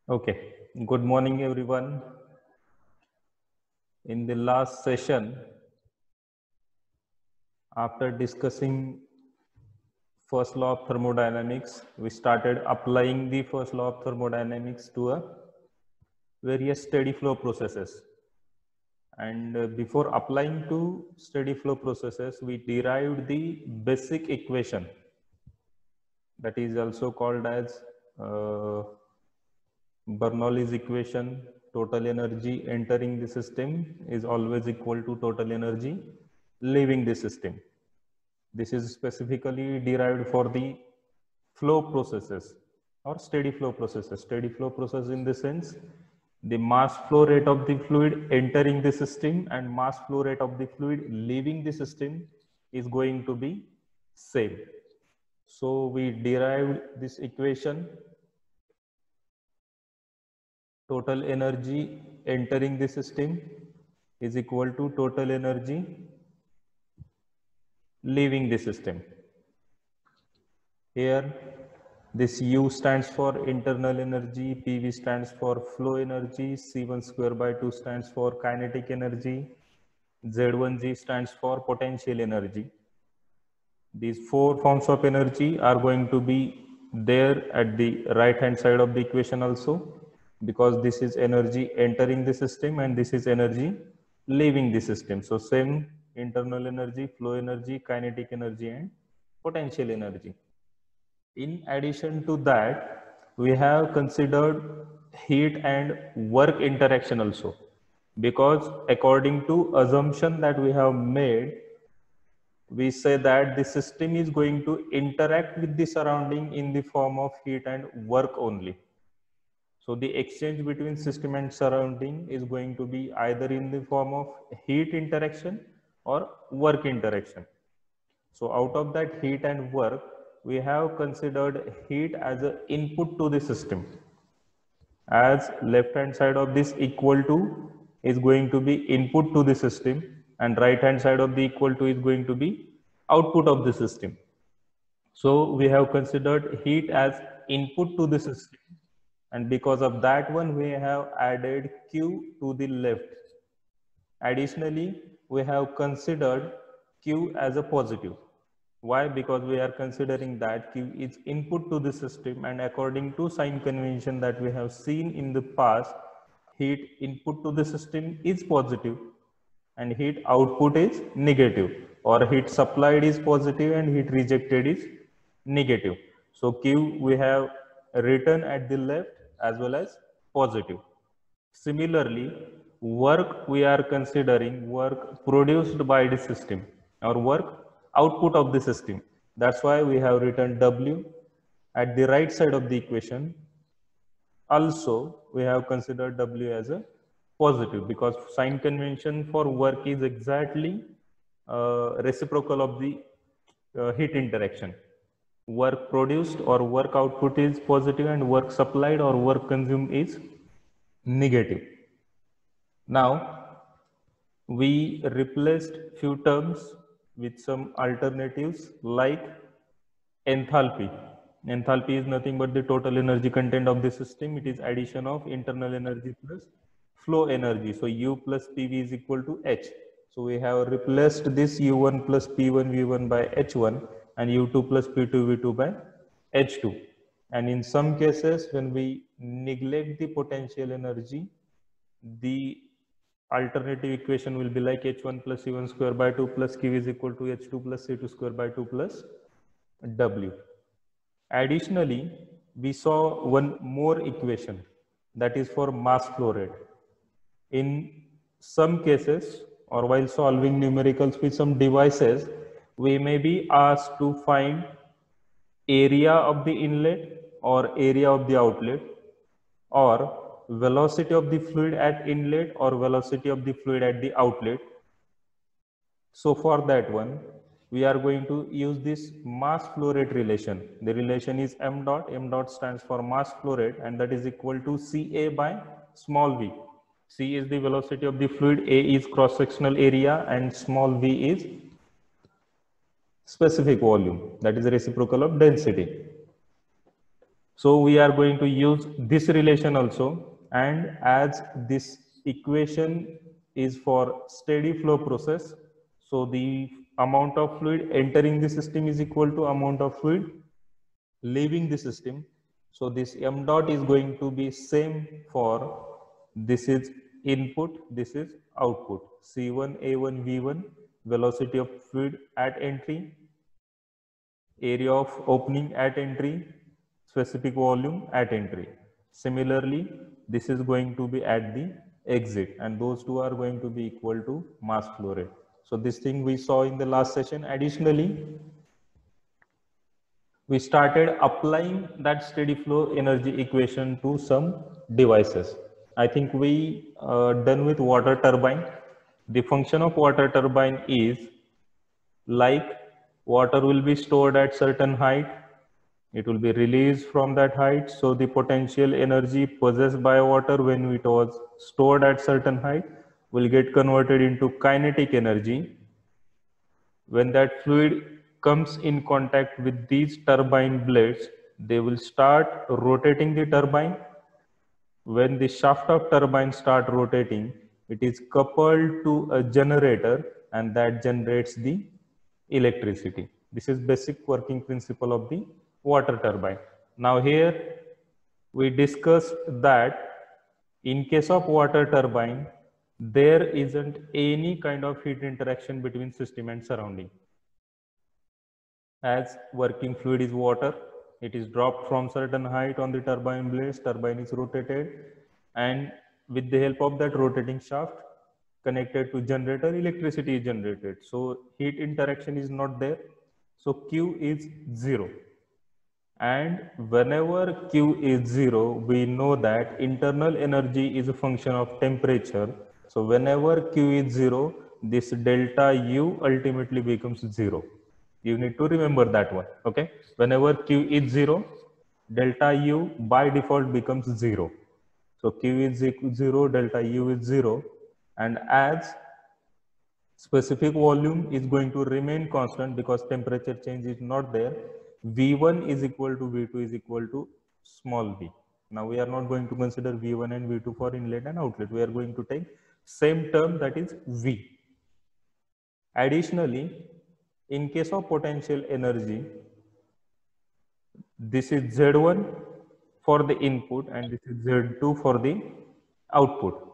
Okay, good morning everyone. In the last session, after discussing first law of thermodynamics, we started applying the first law of thermodynamics to a various steady flow processes. And before applying to steady flow processes, we derived the basic equation that is also called as Bernoulli's equation. Total energy entering the system is always equal to total energy leaving the system. This is specifically derived for the flow processes or steady flow processes. Steady flow process in the sense the mass flow rate of the fluid entering the system and mass flow rate of the fluid leaving the system is going to be same. So we derived this equation. Total energy entering the system is equal to total energy leaving the system. Here, this U stands for internal energy, PV stands for flow energy, C1 square by 2 stands for kinetic energy, Z1G stands for potential energy. These four forms of energy are going to be there at the right hand side of the equation also, because this is energy entering the system and this is energy leaving the system. So same internal energy, flow energy, kinetic energy and potential energy. In addition to that, we have considered heat and work interaction also, because according to assumption that we have made, we say that the system is going to interact with the surrounding in the form of heat and work only. So the exchange between system and surrounding is going to be either in the form of heat interaction or work interaction. So out of that heat and work, we have considered heat as an input to the system, as left hand side of this equal to is going to be input to the system and right hand side of the equal to is going to be output of the system. So we have considered heat as input to the system, and because of that one we have added Q to the left. Additionally, we have considered Q as a positive. Why? Because we are considering that Q is input to the system, and according to sign convention that we have seen in the past, heat input to the system is positive and heat output is negative, or heat supplied is positive and heat rejected is negative. So Q we have written at the left as well as positive. Similarly, work we are considering work produced by the system or work output of the system. That's why we have written W at the right side of the equation. Also, we have considered W as a positive, because sign convention for work is exactly reciprocal of the heat interaction. Work produced or work output is positive and work supplied or work consumed is negative. Now, we replaced few terms with some alternatives like enthalpy. Enthalpy is nothing but the total energy content of the system. It is addition of internal energy plus flow energy. So U plus PV is equal to H. So we have replaced this U1 plus P1 V1 by H1 and U2 plus P2 V2 by H2. And in some cases, when we neglect the potential energy, the alternative equation will be like H1 plus C1 square by 2 plus Q is equal to H2 plus C2 square by 2 plus W. Additionally, we saw one more equation that is for mass flow rate. In some cases, or while solving numericals with some devices, we may be asked to find area of the inlet or area of the outlet, or velocity of the fluid at inlet or velocity of the fluid at the outlet. So for that one, we are going to use this mass flow rate relation. The relation is m dot. M dot stands for mass flow rate, and that is equal to Ca by small v. C is the velocity of the fluid, A is cross-sectional area, and small v is specific volume, that is the reciprocal of density. So we are going to use this relation also, and as this equation is for steady flow process, so the amount of fluid entering the system is equal to amount of fluid leaving the system. So this m dot is going to be same for, this is input, this is output, C1, A1, V1, velocity of fluid at entry, area of opening at entry, specific volume at entry. Similarly, this is going to be at the exit, and those two are going to be equal to mass flow rate. So this thing we saw in the last session. Additionally, we started applying that steady flow energy equation to some devices. I think we done with water turbine. The function of water turbine is like water will be stored at certain height, it will be released from that height. So the potential energy possessed by water when it was stored at certain height will get converted into kinetic energy. When that fluid comes in contact with these turbine blades, they will start rotating the turbine. When the shaft of turbine start rotating, it is coupled to a generator, and that generates the electricity. This is basic working principle of the water turbine. Now here we discussed that in case of water turbine, there isn't any kind of heat interaction between system and surrounding. As working fluid is water, it is dropped from certain height on the turbine blades, turbine is rotated, and with the help of that rotating shaft connected to generator, electricity is generated. So heat interaction is not there. So Q is 0. And whenever Q is 0, we know that internal energy is a function of temperature. So whenever Q is 0, this delta U ultimately becomes 0. You need to remember that one. Okay. Whenever Q is 0, delta U by default becomes 0. So Q is 0, delta U is 0. And as specific volume is going to remain constant because temperature change is not there, V1 is equal to V2 is equal to small v. Now we are not going to consider V1 and V2 for inlet and outlet. We are going to take same term, that is V. Additionally, in case of potential energy, this is Z1 for the input and this is Z2 for the output.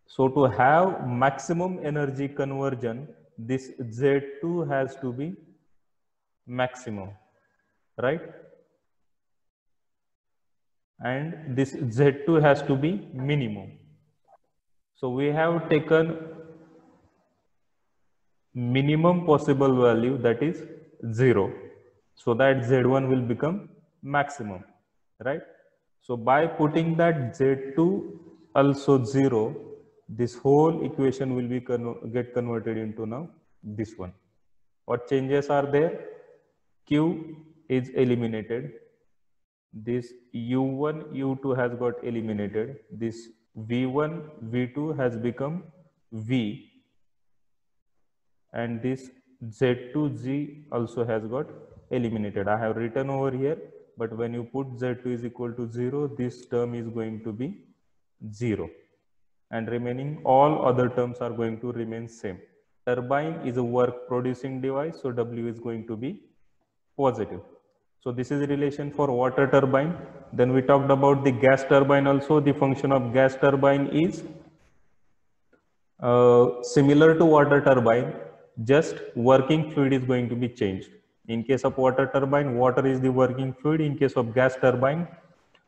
So to have maximum energy conversion, this Z2 has to be maximum, right? And this Z2 has to be minimum. So we have taken minimum possible value, that is 0, so that Z1 will become maximum, right? So by putting that Z2 also 0, this whole equation will be get converted into now this one. What changes are there? Q is eliminated. This U1, U2 has got eliminated. This V1, V2 has become V. And this Z2G also has got eliminated. I have written over here, but when you put Z2 is equal to 0, this term is going to be 0. And remaining all other terms are going to remain same. Turbine is a work producing device, so W is going to be positive. So this is a relation for water turbine. Then we talked about the gas turbine also. The function of gas turbine is similar to water turbine, just working fluid is going to be changed. In case of water turbine, water is the working fluid. In case of gas turbine,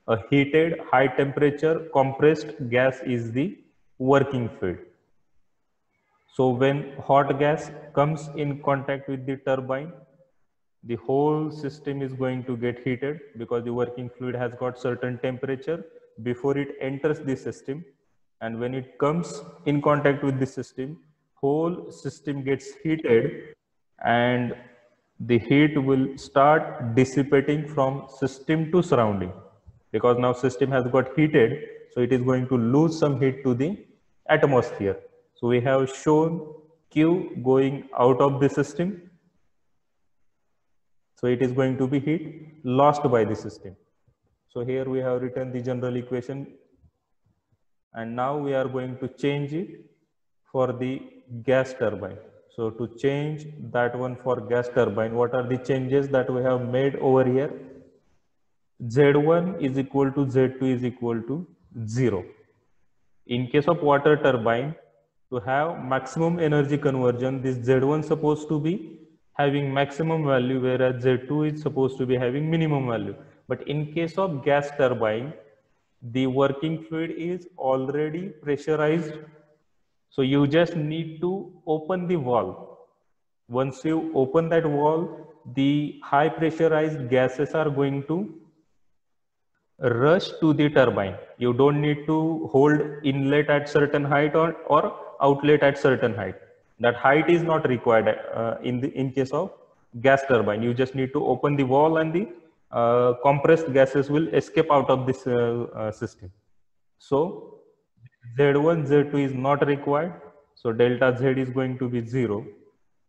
a heated high temperature compressed gas is the working fluid. So when hot gas comes in contact with the turbine, the whole system is going to get heated because the working fluid has got certain temperature before it enters the system. And when it comes in contact with the system, whole system gets heated and the heat will start dissipating from system to surrounding, because now system has got heated, so it is going to lose some heat to the atmosphere. So we have shown Q going out of the system. So it is going to be heat lost by the system. So here we have written the general equation, and now we are going to change it for the gas turbine. So to change that one for gas turbine, what are the changes that we have made over here? Z1 is equal to Z2 is equal to 0. In case of water turbine, to have maximum energy conversion, this Z1 supposed to be having maximum value, whereas Z2 is supposed to be having minimum value. But in case of gas turbine, the working fluid is already pressurized. So you just need to open the valve. Once you open that valve, the high pressurized gases are going to rush to the turbine. You don't need to hold inlet at certain height or outlet at certain height. That height is not required in case of gas turbine. You just need to open the valve and the compressed gases will escape out of this system. So Z1, Z2 is not required. So delta Z is going to be 0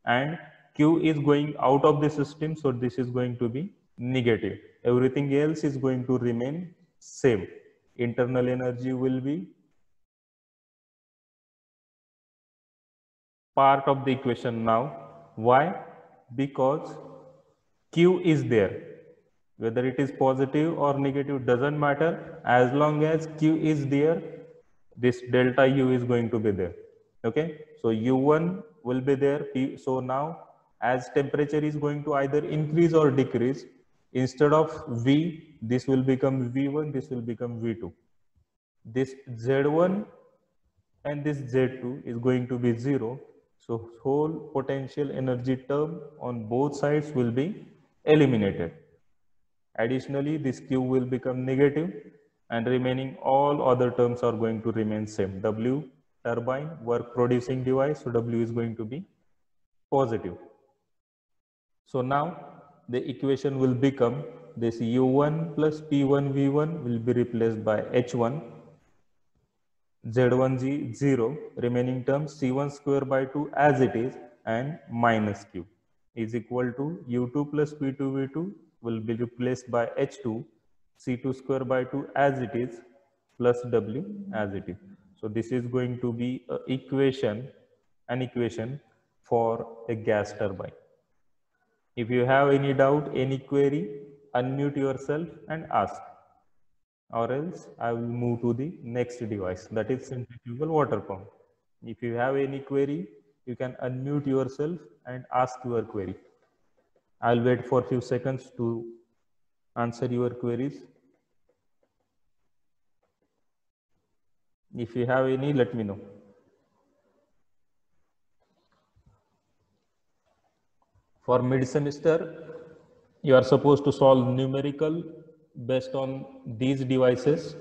and Q is going out of the system. So this is going to be negative. Everything else is going to remain same. Internal energy will be part of the equation now. Why? Because Q is there. Whether it is positive or negative doesn't matter. As long as Q is there, this delta U is going to be there. Okay. So U1 will be there. So now as temperature is going to either increase or decrease, instead of V, this will become V1, this will become V2. This Z1 and this Z2 is going to be 0. So whole potential energy term on both sides will be eliminated. Additionally, this Q will become negative and remaining all other terms are going to remain same. W turbine work producing device, so W is going to be positive. So now the equation will become this U1 plus P1 V1 will be replaced by H1, Z1G 0, remaining term C1 square by 2 as it is, and minus Q is equal to U2 plus P2 V2 will be replaced by H2, C2 square by 2 as it is, plus W as it is. So this is going to be an equation for a gas turbine. If you have any doubt, any query, unmute yourself and ask, or else I will move to the next device, that is centrifugal water pump. If you have any query, you can unmute yourself and ask your query. I'll wait for a few seconds to answer your queries. If you have any, let me know. For mid-semester, you are supposed to solve numerical based on these devices.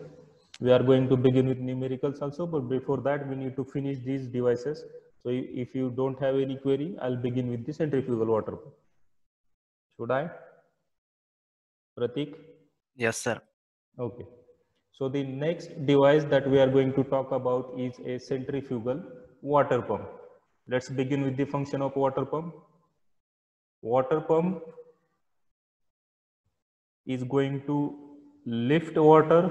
We are going to begin with numericals also, but before that, we need to finish these devices. So if you don't have any query, I'll begin with the centrifugal water pump. Should I? Pratik? Yes, sir. Okay. So the next device that we are going to talk about is a centrifugal water pump. Let's begin with the function of water pump. Water pump is going to lift water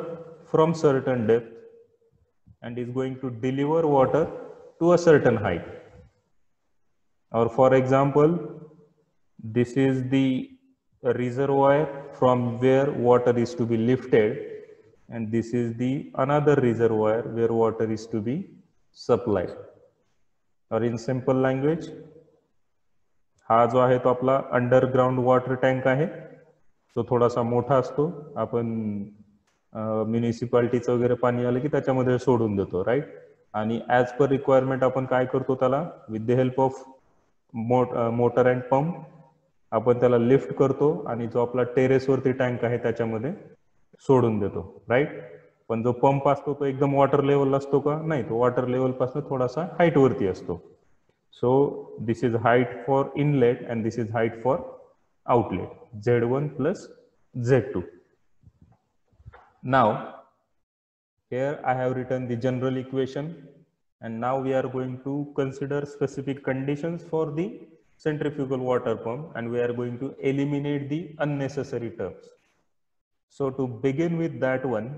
from certain depth and is going to deliver water to a certain height. Or for example, this is the reservoir from where water is to be lifted, and this is the another reservoir where water is to be supplied. Or in simple language, हा जो आहे तो आपला underground water tank आहे. तो थोडासा मोठा असतो. आपण म्युनिसिपालिटीचं वगैरे पाणी आलं की त्याच्यामध्ये सोडून देतो, राईट. आणि ॲज पर रिक्वायरमेंट आपण काय करतो, त्याला with the help of motor and pump आपण त्याला लिफ्ट करतो आणि जो आपला टेरेसवरती टँक आहे त्याच्यामध्ये सोडून देतो, राईट. पण जो पंप असतो तो एकदम वॉटर लेवल असतो का? नाही, तो वॉटर लेवल पासून थोडासा हाईट वरती असतो. So this is height for inlet and this is height for outlet, Z1 plus Z2. Now here I have written the general equation, and now we are going to consider specific conditions for the centrifugal water pump, and we are going to eliminate the unnecessary terms. So to begin with that one,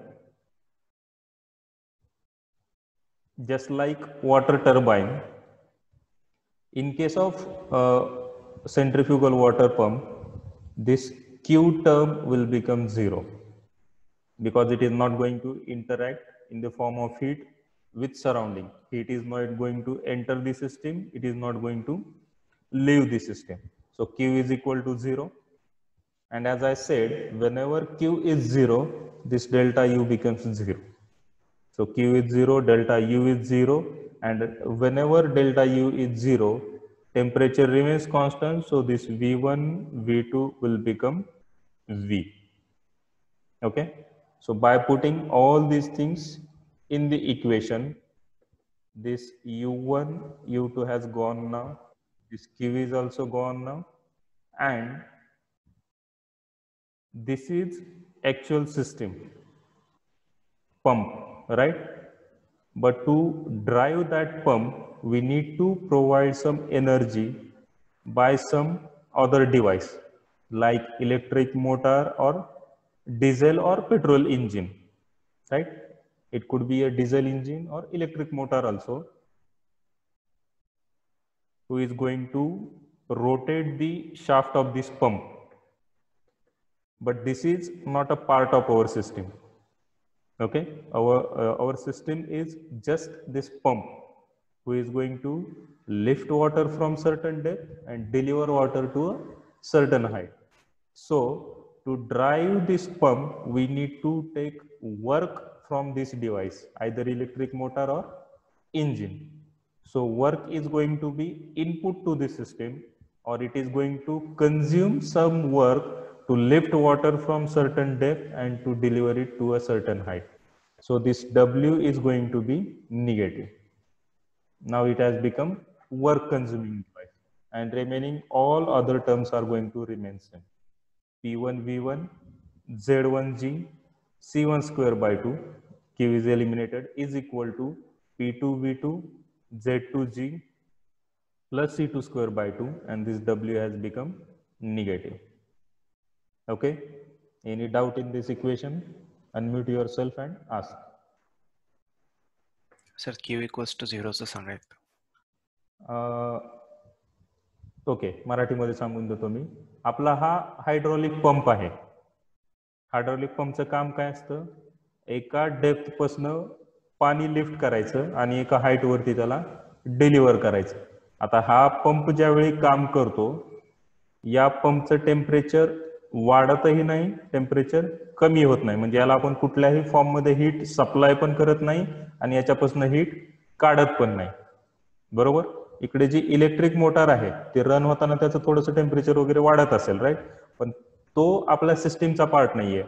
just like water turbine, in case of centrifugal water pump, this Q term will become 0 because it is not going to interact in the form of heat with surrounding. Heat is not going to enter the system, it is not going to leave the system. So Q is equal to 0. And as I said, whenever Q is 0, this delta U becomes 0. So Q is 0, delta U is 0, and whenever delta U is 0, temperature remains constant. So this V1, V2 will become V. Okay. So by putting all these things in the equation, this U1, U2 has gone now. This Q is also gone now. And this is actual system pump, right? But to drive that pump, we need to provide some energy by some other device like electric motor or diesel or petrol engine, right? It could be a diesel engine or electric motor also, who is going to rotate the shaft of this pump. But this is not a part of our system. Okay, our system is just this pump, who is going to lift water from certain depth and deliver water to a certain height. So to drive this pump, we need to take work from this device, either electric motor or engine. So work is going to be input to the system, or it is going to consume some work to lift water from certain depth and to deliver it to a certain height. So this W is going to be negative. Now it has become work consuming device, and remaining all other terms are going to remain same. P1 V1, Z1 G, C1 square by 2, Q is eliminated, is equal to P2 V2, Z2 G plus C2 square by 2, and this W has become negative. Okay, any doubt in this equation? Unmute yourself and ask. Sir, Q equals to 0 चं सांगायचं. Okay, मराठीमध्ये सांगून देतो मी. आपला हा hydraulic pump आहे. Hydraulic पंपचं काम काय असतं? एका डेप्थ पासून पाणी लिफ्ट करायचं आणि एका हाईट वरती त्याला डिलिव्हर करायचं. आता हा पंप ज्यावेळी काम करतो, या पंपचं टेम्परेचर वाढतही नाही, टेम्परेचर कमी होत नाही. म्हणजे याला आपण कुठल्याही फॉर्म मध्ये हीट सप्लाय पण करत नाही आणि याच्यापासून हीट काढत पण नाही. बरोबर. इकडे जी इलेक्ट्रिक मोटर आहे ते रन होताना त्याचं थोडंसं टेम्परेचर वगैरे वाढत असेल, राईट, पण तो आपल्या सिस्टीमचा पार्ट नाहीये.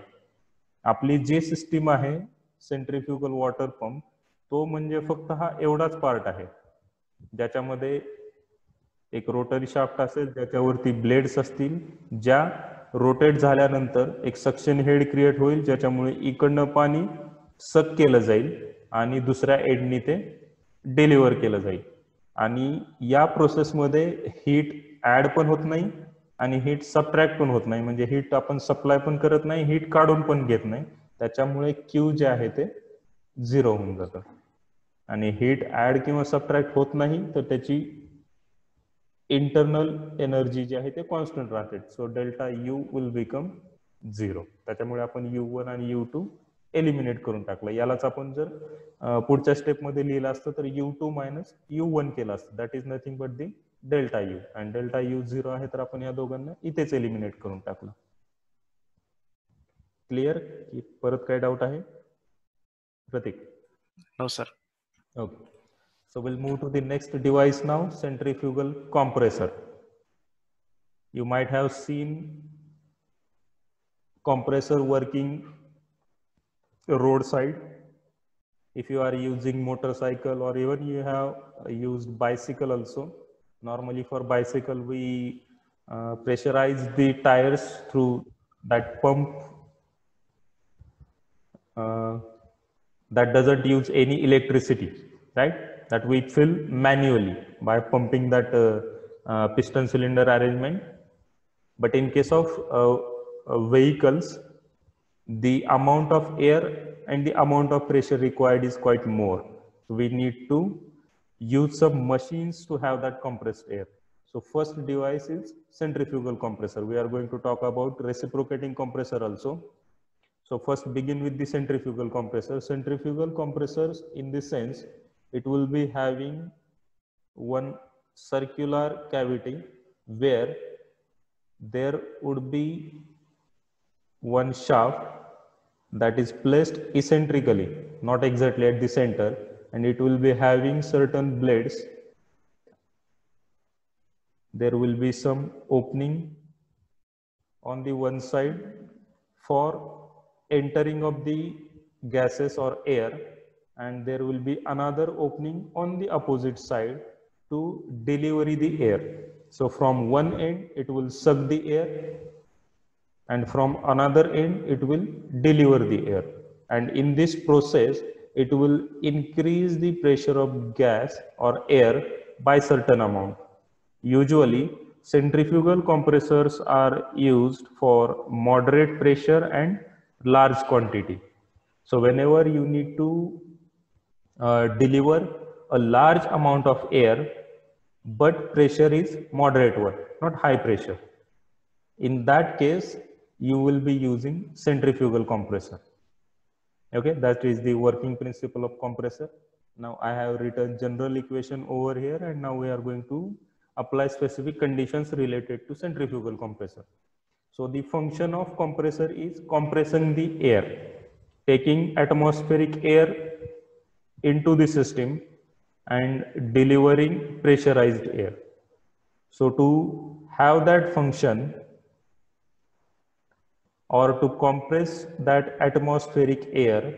आपली जी सिस्टीम आहे सेंट्रीफ्युगल वॉटर पंप, तो म्हणजे फक्त हा एवढाच पार्ट आहे, ज्याच्यामध्ये एक रोटरी शाफ्ट असेल, ज्याच्यावरती ब्लेड्स असतील, ज्या रोटेट झाल्यानंतर एक सक्शन हेड क्रिएट होईल, ज्याच्यामुळे इकडनं पाणी सक केलं जाईल आणि दुसऱ्या एंडनी ते डिलिव्हर केलं जाईल. आणि या प्रोसेसमध्ये हीट ऍड पण होत नाही आणि हीट सबट्रॅक्ट पण होत नाही. म्हणजे हीट आपण सप्लाय पण करत नाही, हीट काढून पण घेत नाही. त्याच्यामुळे क्यू जे आहे ते 0 होऊन जातं. आणि हीट ऍड किंवा सबट्रॅक्ट होत नाही तर त्याची इंटरनल एनर्जी जी आहे ते कॉन्स्टंट राहते. So delta U will become 0. त्याच्यामुळे आपण U1 आणि U2 एलिमिनेट करून टाकलं. यालाच आपण जर पुढच्या स्टेप मध्ये लिहिलं असतं तर U2 मायनस U1 केलं असतं. That is nothing but the delta U. आणि डेल्टा यू 0 आहे तर आपण या दोघांना इथेच एलिमिनेट करून टाकलं. क्लिअर? परत काय डाऊट आहे Pratik? No sir. Okay. So we'll move to the next device now, centrifugal compressor. You might have seen compressor working roadside. If you are using motorcycle or even you have used bicycle also. Normally for bicycle we pressurize the tires through that pump that doesn't use any electricity, right? That we fill manually by pumping that piston cylinder arrangement. But in case of vehicles, the amount of air and the amount of pressure required is quite more. So we need to use some machines to have that compressed air. So first device is centrifugal compressor. We are going to talk about reciprocating compressor also. So first begin with the centrifugal compressor. Centrifugal compressors, in this sense, it will be having one circular cavity where there would be one shaft that is placed eccentrically, not exactly at the center, and it will be having certain blades. There will be some opening on the one side for entering of the gases or air, and there will be another opening on the opposite side to deliver the air. So from one end it will suck the air, and from another end it will deliver the air, and in this process it will increase the pressure of gas or air by certain amount. Usually centrifugal compressors are used for moderate pressure and large quantity. So whenever you need to deliver a large amount of air but pressure is moderate one, not high pressure, in that case you will be using centrifugal compressor. Okay, that is the working principle of compressor. Now I have written general equation over here, and now we are going to apply specific conditions related to centrifugal compressor. So the function of compressor is compressing the air, taking atmospheric air into the system and delivering pressurized air. So to have that function, or to compress that atmospheric air,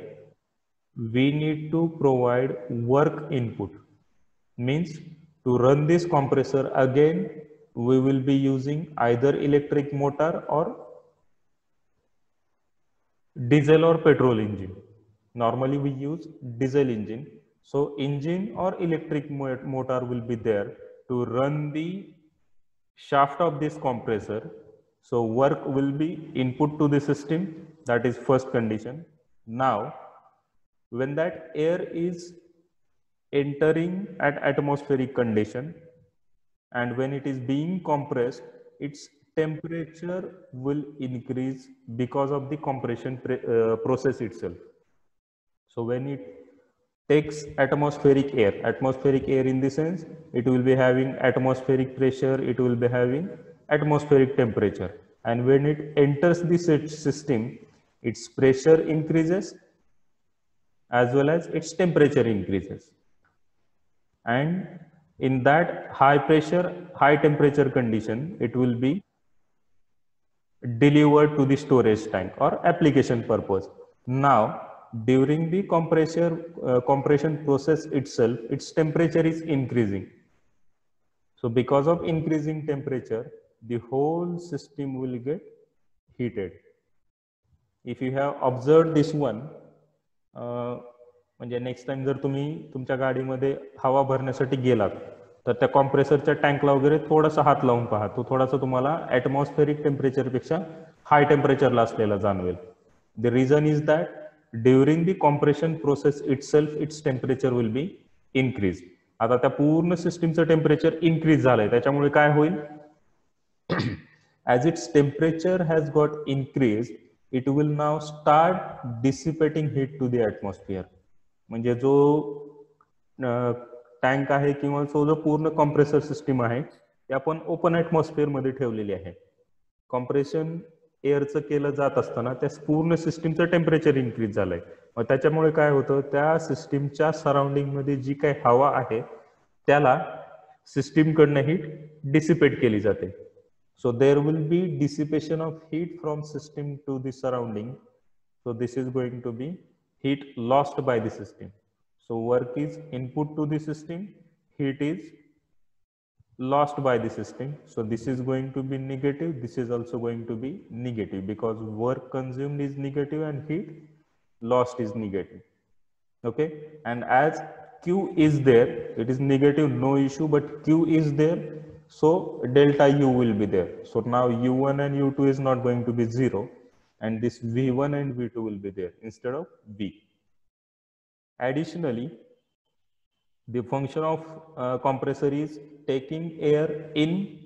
we need to provide work input. Means to run this compressor again, we will be using either electric motor or diesel or petrol engine. Normally we use diesel engine. So engine or electric motor will be there to run the shaft of this compressor. So work will be input to the system. That is first condition. Now, when that air is entering at atmospheric condition and when it is being compressed, its temperature will increase because of the compression process itself. So when it takes atmospheric air in the sense, it will be having atmospheric pressure, it will be having atmospheric temperature, and when it enters the system, its pressure increases as well as its temperature increases, and in that high pressure, high temperature condition, it will be delivered to the storage tank or application purpose. Now, during the compression process itself, its temperature is increasing. So because of increasing temperature, the whole system will get heated. If you have observed this one, म्हणजे next time जर तुम्ही तुमच्या गाडीमध्ये हवा भरण्यासाठी गेलात तर त्या कॉम्प्रेसरच्या टँकला वगैरे थोडासा हात लावून पहा, तो थोडासा तुम्हाला ॲटमॉस्फेरिक टेम्परेचरपेक्षा हाय टेम्परेचरला असलेला जाणवेल. The reason is that during the compression process itself its temperature will be increase. आता त्या पूर्ण सिस्टीमचं टेम्परेचर इन्क्रीज झालंय, त्याच्यामुळे काय होईल, as its temperature has got increased, it will now start dissipating heat to the atmosphere. म्हणजे जो tank आहे किंवा जो पूर्ण कॉम्प्रेसर सिस्टीम आहे ते आपण ओपन ॲटमॉस्फिअर मध्ये ठेवलेली आहे. कॉम्प्रेशन एअरचं केलं जात असताना त्या पूर्ण सिस्टीमचं टेम्परेचर इन्क्रीज झालंय. मग त्याच्यामुळे काय होतं, त्या सिस्टीमच्या सराउंडिंग मध्ये जी काही हवा आहे त्याला सिस्टीमकडनं हीट डिसिपेट केली जाते. So there will be dissipation of heat from system to the surrounding. So this is going to be heat lost by the system. So work is input to the system, heat is lost by the system. So this is going to be negative, this is also going to be negative because work consumed is negative and heat lost is negative. Okay, and as Q is there, it is negative, no issue, but Q is there, so delta U will be there. So now U1 and U2 is not going to be 0, and this V1 and V2 will be there instead of V. Additionally, the function of compressor is taking air in,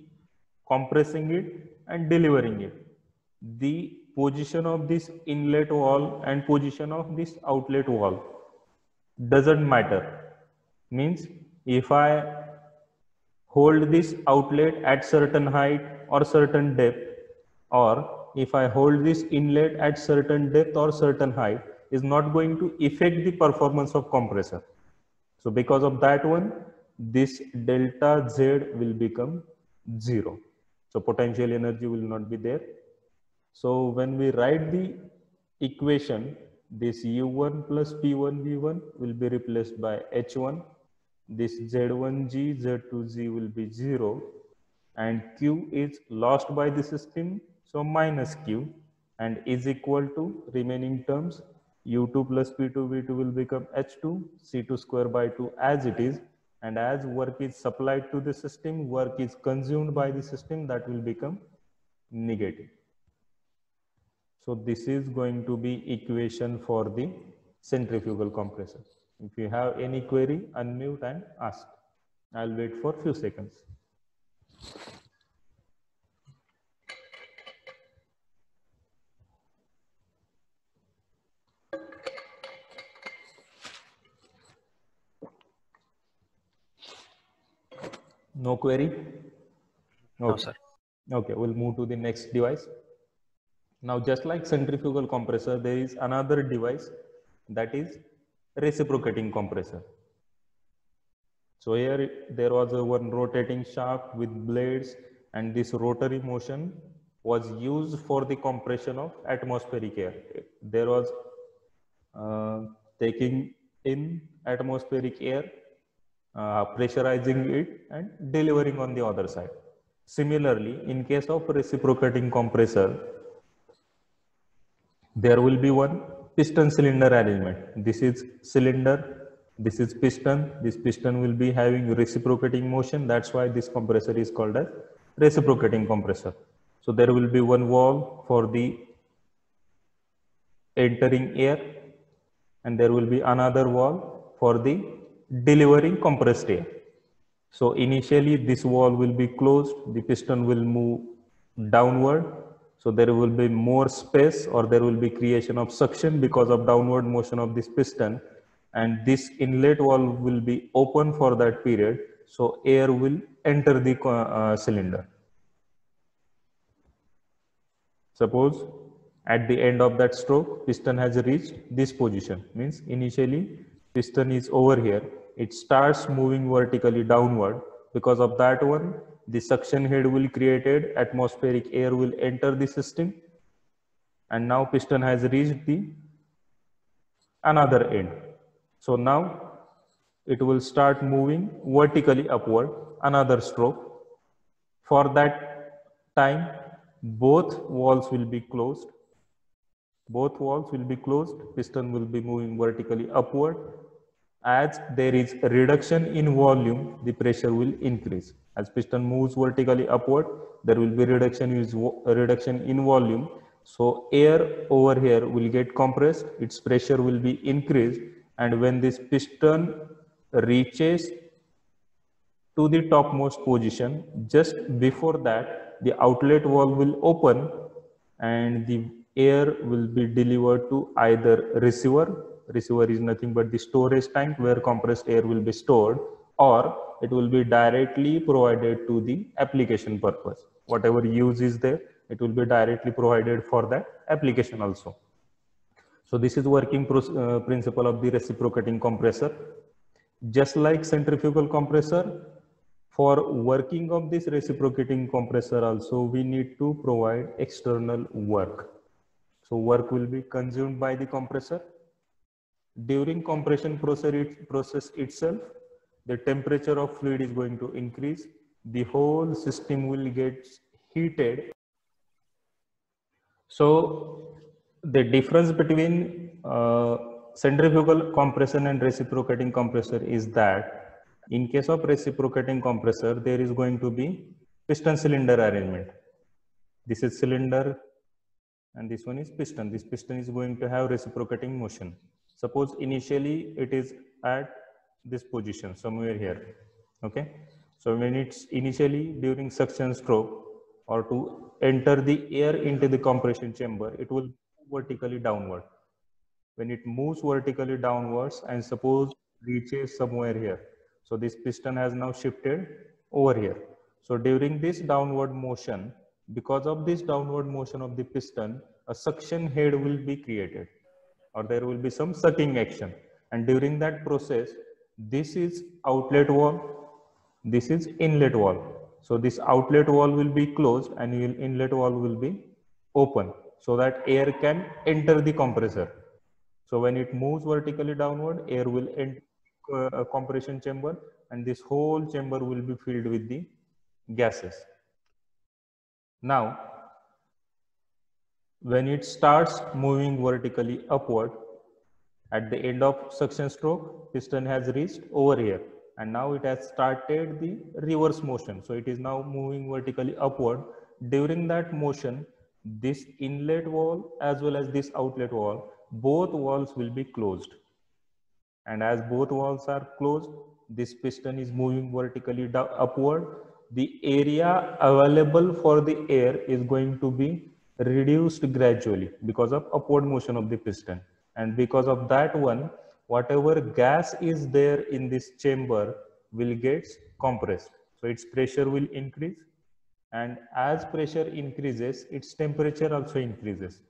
compressing it, and delivering it. The position of this inlet wall and position of this outlet wall doesn't matter. Means if I hold this outlet at certain height or certain depth, or if I hold this inlet at certain depth or certain height, is not going to affect the performance of compressor. So because of that one, this delta Z will become 0. So potential energy will not be there. So when we write the equation, this U1 plus P1 V1 will be replaced by H1. This Z1G, Z2G will be 0, and Q is lost by the system, so minus Q, and is equal to remaining terms U2 plus P2 V2 will become H2, C2 square by 2 as it is, and as work is supplied to the system, work is consumed by the system, that will become negative. So this is going to be equation for the centrifugal compressor. If you have any query, unmute and ask. I'll wait for few seconds. No query? Okay. No, sir. Okay, we'll move to the next device. Now, just like centrifugal compressor, there is another device that is reciprocating compressor. So here there was one rotating shaft with blades, and this rotary motion was used for the compression of atmospheric air. There was taking in atmospheric air, pressurizing it and delivering on the other side. Similarly, in case of reciprocating compressor, there will be one piston cylinder arrangement. This is cylinder, this is piston. This piston will be having reciprocating motion. That's why this compressor is called as reciprocating compressor. So there will be one valve for the entering air, and there will be another valve for the delivering compressed air. So initially this valve will be closed, the piston will move downward, so there will be more space, or there will be creation of suction because of downward motion of this piston, and this inlet valve will be open for that period, so air will enter the cylinder. Suppose at the end of that stroke, piston has reached this position, means initially piston is over here, it starts moving vertically downward. Because of that one, the suction head will created, atmospheric air will enter the system, and now piston has reached the another end. So now it will start moving vertically upward, another stroke. For that time, both valves will be closed. Both valves will be closed, piston will be moving vertically upward. As there is a reduction in volume, the pressure will increase. As piston moves vertically upward, there will be reduction in volume. So air over here will get compressed, its pressure will be increased, and when this piston reaches to the topmost position, just before that, the outlet valve will open and the air will be delivered to either receiver. Receiver is nothing but the storage tank where compressed air will be stored, or it will be directly provided to the application purpose. Whatever use is there, it will be directly provided for that application also. So this is working principle of the reciprocating compressor. Just like centrifugal compressor, for working of this reciprocating compressor also, we need to provide external work. So work will be consumed by the compressor. During compression process itself, the temperature of fluid is going to increase. The whole system will get heated. So the difference between centrifugal compression and reciprocating compressor is that in case of reciprocating compressor, there is going to be piston cylinder arrangement. This is cylinder, and this one is piston. This piston is going to have reciprocating motion. Suppose initially it is at this position somewhere here, okay? So when it's initially during suction stroke or to enter the air into the compression chamber, it will vertically downward. When it moves vertically downwards and suppose reaches somewhere here, so this piston has now shifted over here. So during this downward motion, because of this downward motion of the piston, a suction head will be created, or there will be some sucking action, and during that process, this is outlet wall, this is inlet wall. So this outlet wall will be closed and inlet wall will be open, so that air can enter the compressor. So when it moves vertically downward, air will enter a compression chamber, and this whole chamber will be filled with the gases. Now, when it starts moving vertically upward, at the end of suction stroke, piston has reached over here, and now it has started the reverse motion. So it is now moving vertically upward. During that motion, this inlet wall as well as this outlet wall, both walls will be closed. And as both walls are closed, this piston is moving vertically upward. The area available for the air is going to be reduced gradually because of upward motion of the piston. And because of that one, whatever gas is there in this chamber will get compressed. So its pressure will increase. And as pressure increases, its temperature also increases.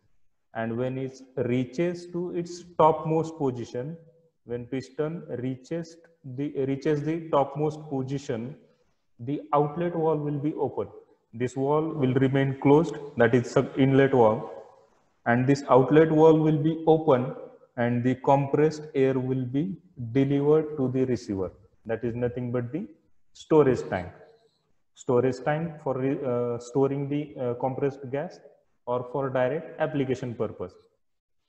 And when it reaches to its topmost position, when piston reaches the topmost position, the outlet wall will be open. This wall will remain closed, that is inlet wall, and this outlet wall will be open, and the compressed air will be delivered to the receiver. That is nothing but the storage tank. Storage tank for storing the compressed gas or for direct application purpose.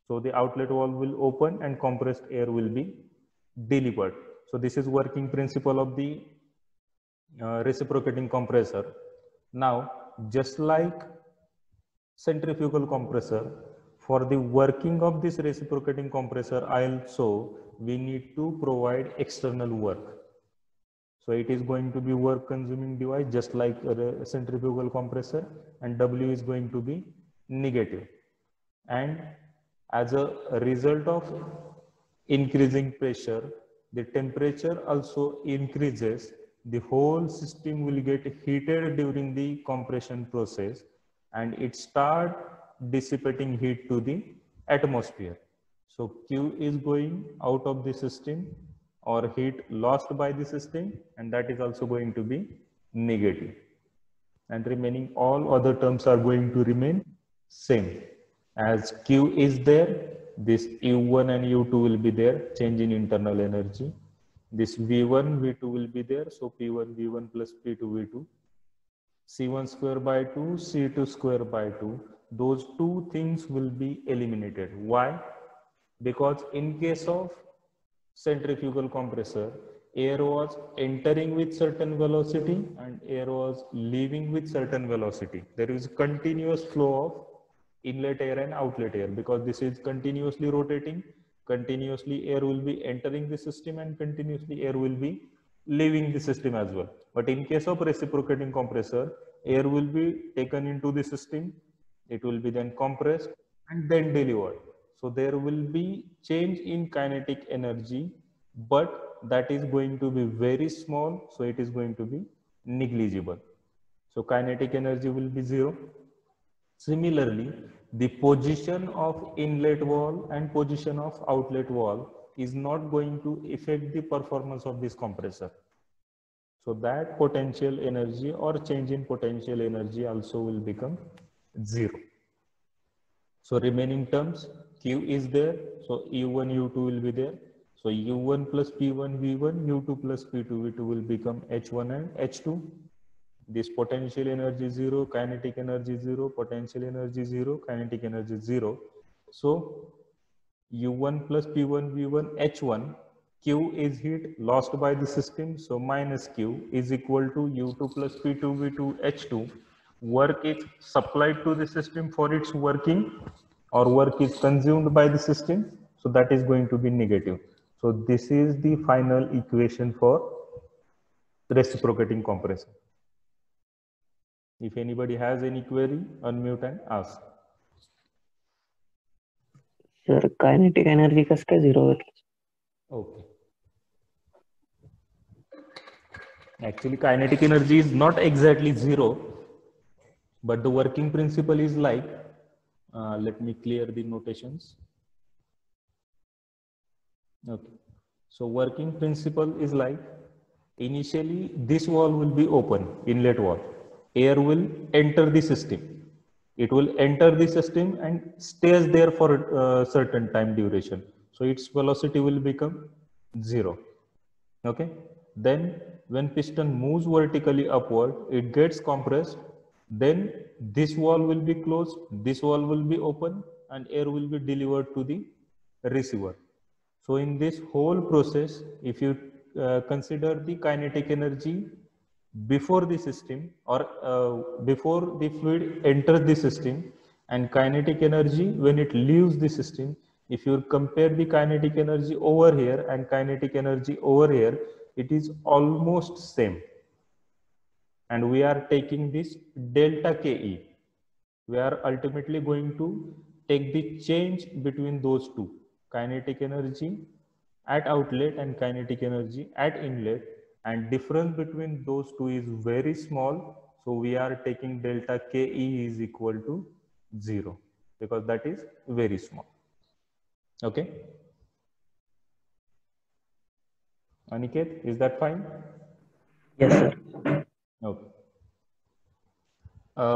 So the outlet wall will open and compressed air will be delivered. So this is working principle of the reciprocating compressor. Now, just like centrifugal compressor, for the working of this reciprocating compressor also we need to provide external work. So it is going to be work consuming device just like a centrifugal compressor, and W is going to be negative. And as a result of increasing pressure, the temperature also increases. The whole system will get heated during the compression process, and it start dissipating heat to the atmosphere. So Q is going out of the system, or heat lost by the system, and that is also going to be negative. And remaining all other terms are going to remain same. As Q is there, this U1 and U2 will be there, change in internal energy. This V1, V2 will be there, so P1, V1 plus P2, V2. C1 square by 2, C2 square by 2. Those two things will be eliminated. Why? Because in case of centrifugal compressor, air was entering with certain velocity and air was leaving with certain velocity. There is continuous flow of inlet air and outlet air, because this is continuously rotating. Continuously air will be entering the system and continuously air will be leaving the system as well. But in case of reciprocating compressor, air will be taken into the system, it will be then compressed and then delivered. So there will be change in kinetic energy, but that is going to be very small, so it is going to be negligible. So kinetic energy will be zero. Similarly, the position of inlet wall and position of outlet wall is not going to affect the performance of this compressor. So that potential energy or change in potential energy also will become zero. So remaining terms, Q is there, so U1, U2 will be there. So U1 plus P1, V1, U2 plus P2, V2 will become H1 and H2. This potential energy 0, kinetic energy 0, potential energy 0, kinetic energy 0. So U1 plus P1, V1, H1, Q is heat lost by the system, so minus Q is equal to U2 plus P2, V2, H2. work is supplied to the system for its working or work is consumed by the system, so that is going to be negative. So this is the final equation for reciprocating compression. If anybody has any query, unmute and ask. Sir kinetic energy कसं काय zero होती? Okay. Actually, kinetic energy is not exactly zero, but the working principle is like, let me clear the notations. Okay. So working principle is like, initially this wall will be open, inlet wall. Air will enter the system. It will enter the system and stays there for a certain time duration. So its velocity will become 0. Okay. Then when piston moves vertically upward, it gets compressed. Then this wall will be closed, this wall will be open, and air will be delivered to the receiver. So in this whole process, if you consider the kinetic energy before the system or before the fluid enters the system, and kinetic energy when it leaves the system, if you compare the kinetic energy over here and kinetic energy over here, it is almost same. And we are taking this delta KE. We are ultimately going to take the change between those two, kinetic energy at outlet and kinetic energy at inlet, and difference between those two is very small. So we are taking delta KE is equal to 0 because that is very small. Okay. Aniket, is that fine? Yes, sir. Okay.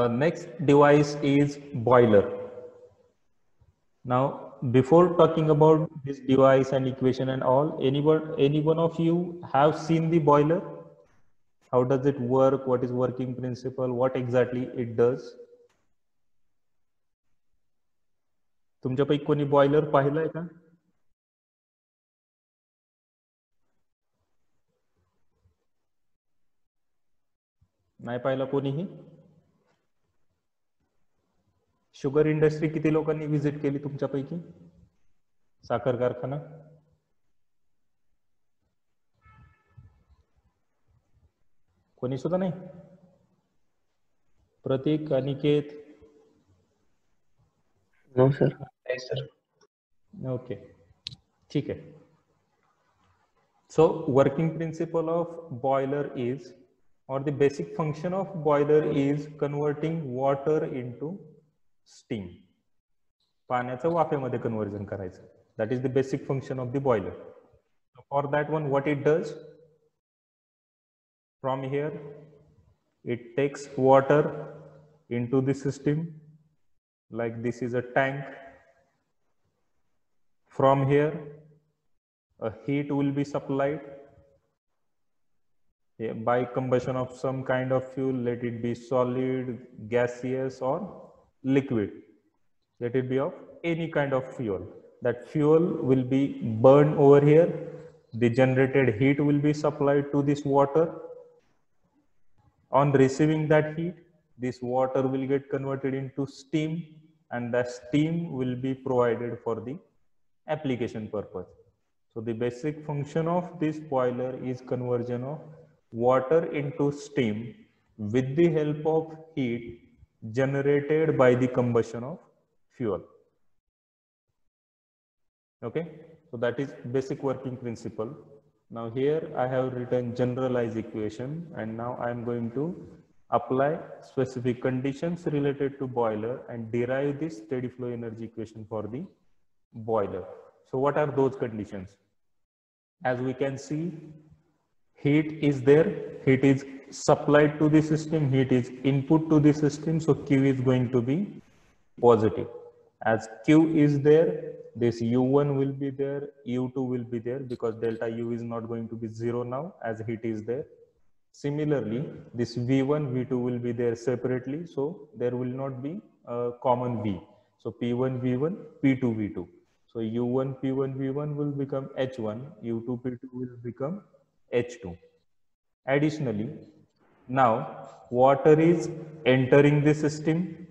Next device is boiler. Now, before talking about this device and equation and all, any one of you have seen the boiler? How does it work? What is working principle? What exactly it does? तुमच्यापैकी कोणी boiler पाहिलंय का? नाही पाहिला कोणीही? Sugar industry किती लोकांनी visit केली तुमच्यापैकी? साखर कारखाना? कोणी सुद्धा नाही? Pratik, Aniket? No sir. Okay, ठीक है. So working principle of boiler is, or the basic function of boiler is converting water into steam. पाण्याचं वाफेमध्ये conversion करायचं. That is the basic function of the boiler. So for that one, what it does? From here, it takes water into the system, like this is a tank. From here, a heat will be supplied by combustion of some kind of fuel, let it be solid, gaseous, or liquid. Let it be of any kind of fuel. That fuel will be burned over here. The generated heat will be supplied to this water. On receiving that heat, this water will get converted into steam, and the steam will be provided for the application purpose. So the basic function of this boiler is conversion of water into steam with the help of heat generated by the combustion of fuel. Okay, so that is basic working principle. Now here I have written generalized equation, and now I am going to apply specific conditions related to boiler and derive this steady flow energy equation for the boiler. So what are those conditions? As we can see, heat is there, heat is supplied to the system, heat is input to the system, so Q is going to be positive. As Q is there, this U1 will be there, U2 will be there, because delta U is not going to be 0 now as heat is there. Similarly, this V1, V2 will be there separately, so there will not be a common V. So P1, V1, P2, V2. So U1, P1, V1 will become H1, U2, P2 will become H2. Additionally, Now water is entering the system,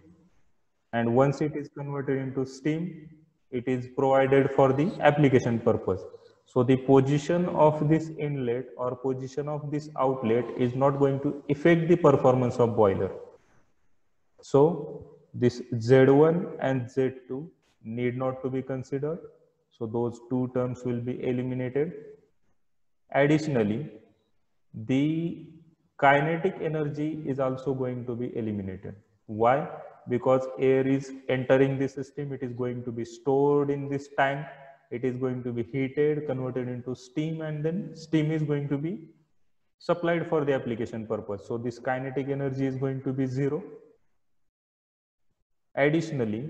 and once it is converted into steam, it is provided for the application purpose. So the position of this inlet or position of this outlet is not going to affect the performance of boiler. So this Z1 and Z2 need not to be considered. So those two terms will be eliminated. Additionally, the kinetic energy is also going to be eliminated. Why? Because air is entering the system, it is going to be stored in this tank, it is going to be heated, converted into steam, and then steam is going to be supplied for the application purpose. So this kinetic energy is going to be zero. Additionally,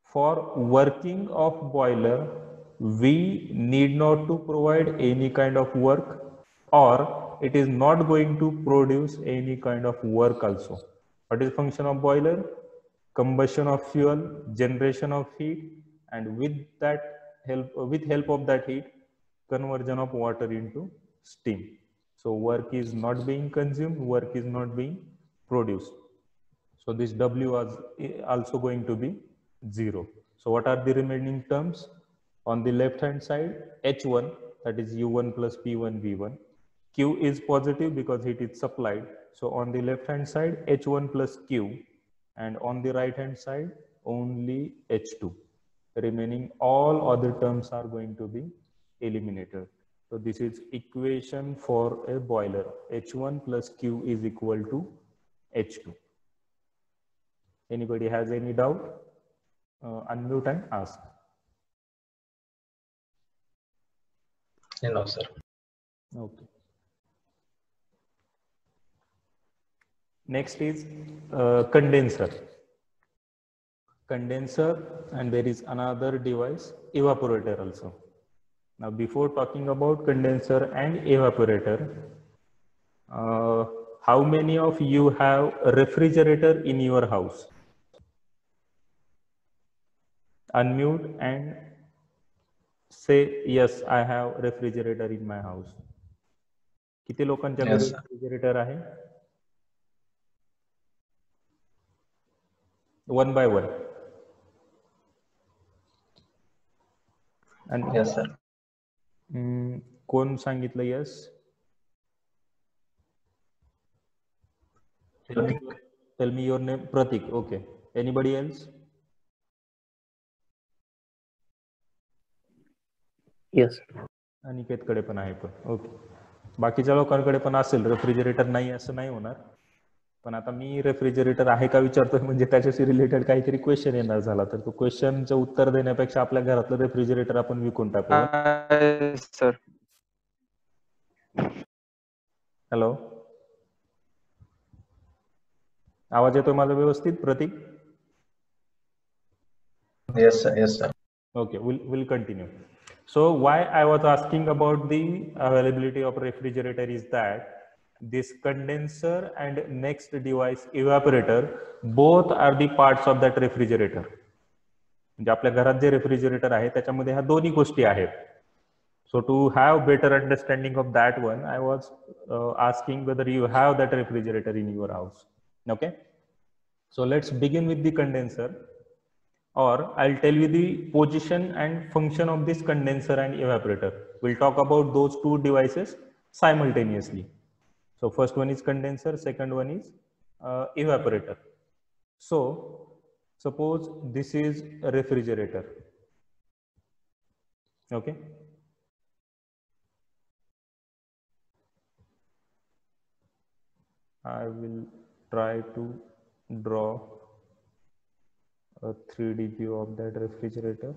for working of boiler, we need not to provide any kind of work, or it is not going to produce any kind of work also. What is function of boiler? Combustion of fuel, generation of heat, and with help of that heat, conversion of water into steam. So work is not being consumed, work is not being produced. So this W was also going to be 0. So what are the remaining terms? On the left hand side, H1, that is U1 plus P1 V1. Q is positive because it is supplied. So on the left hand side, H1 plus Q, and on the right hand side, only H2. Remaining all other terms are going to be eliminated. So this is equation for a boiler. H1 plus Q is equal to H2. Anybody has any doubt? Unmute and ask. No, sir. Okay. Next is condenser. Condenser, and there is another device, evaporator also. Now, before talking about condenser and evaporator, how many of you have a refrigerator in your house? Unmute and say, yes, I have refrigerator in my house. किती लोकांच्या घरी refrigerator आहे? One by one. And Yes, sir. कोण सांगितलं yes? Tell me your name. Pratik. Okay. Anybody else? Yes. Aniket कडे पण आहे पण. ओके. बाकीच्या लोकांकडे पण असेल रेफ्रिजरेटर, नाही असं नाही होणार. पण आता मी रेफ्रिजरेटर आहे का विचारतोय म्हणजे त्याच्याशी रिलेटेड काहीतरी क्वेश्चन येणार झाला तर तो क्वेश्चनचं उत्तर देण्यापेक्षा आपल्या घरातलं रेफ्रिजरेटर आपण विकून टाकू. सर. हॅलो, आवाज येतोय माझा व्यवस्थित प्रतीक? Yes, sir. Yes, sir. Okay, we'll continue. So why I was asking about the availability of refrigerator is that this condenser and next device evaporator both are the parts of that refrigerator. म्हणजे आपल्या घरात जे refrigerator आहे त्याच्यामध्ये ह्या दोन्ही गोष्टी आहेत. So to have better understanding of that one, I was asking whether you have that refrigerator in your house. Okay. So let's begin with the condenser, or I'll tell you the position and function of this condenser and evaporator. We'll talk about those two devices simultaneously. So first one is condenser, second one is evaporator. So suppose this is a refrigerator. Okay. I will try to draw a 3D view of that refrigerator.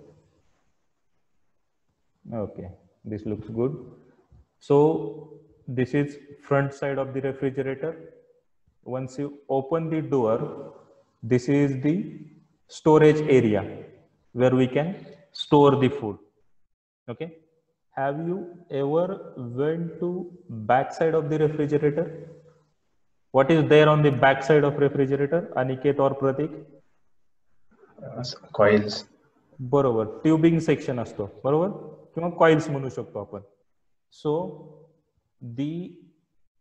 Okay, this looks good. So this is front side of the refrigerator. Once you open the door, this is the storage area where we can store the food. Okay. Have you ever went to back side of the refrigerator? What is there on the back side of refrigerator? Aniket or Pratik? Coils. बरोबर, tubing section असतो, बरोबर, किंवा coils म्हणू शकतो आपण. सो दी